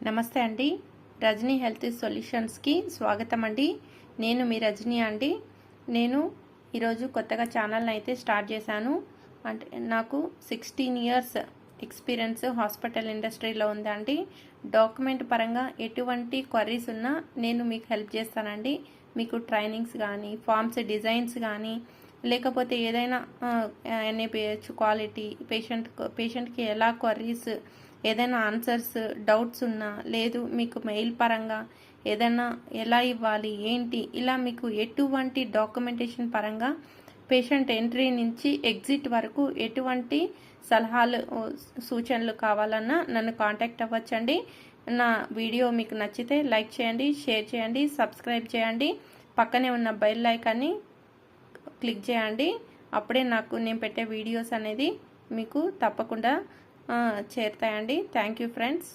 నమస్తే అండి. రజనీ హెల్త్ సొల్యూషన్స్కి స్వాగతం అండి. నేను మీ రజనీ అండి. నేను ఈరోజు కొత్తగా ఛానల్ని అయితే స్టార్ట్ చేశాను. అంటే నాకు 16 ఇయర్స్ ఎక్స్పీరియన్స్ హాస్పిటల్ ఇండస్ట్రీలో ఉందండి. డాక్యుమెంట్ పరంగా ఎటువంటి క్వరీస్ ఉన్నా నేను మీకు హెల్ప్ చేస్తానండి. మీకు ట్రైనింగ్స్ కానీ, ఫార్మ్స్ డిజైన్స్ కానీ, లేకపోతే ఏదైనా ఎన్ఏపిహెచ్ క్వాలిటీ పేషెంట్కి ఎలా క్వరీస్, ఏదైనా ఆన్సర్స్ డౌట్స్ ఉన్నా, లేదు మీకు మెయిల్ పరంగా ఏదైనా ఎలా ఇవ్వాలి ఏంటి, ఇలా మీకు ఎటువంటి డాక్యుమెంటేషన్ పరంగా పేషెంట్ ఎంట్రీ నుంచి ఎగ్జిట్ వరకు ఎటువంటి సలహాలు సూచనలు కావాలన్నా నన్ను కాంటాక్ట్ అవ్వచ్చండి. నా వీడియో మీకు నచ్చితే లైక్ చేయండి, షేర్ చేయండి, సబ్స్క్రైబ్ చేయండి. పక్కనే ఉన్న బెల్ ఐకాన్ని క్లిక్ చేయండి. అప్పుడే నేను పెట్టే వీడియోస్ అనేది మీకు తప్పకుండా చేరుతాయండి. Thank you friends.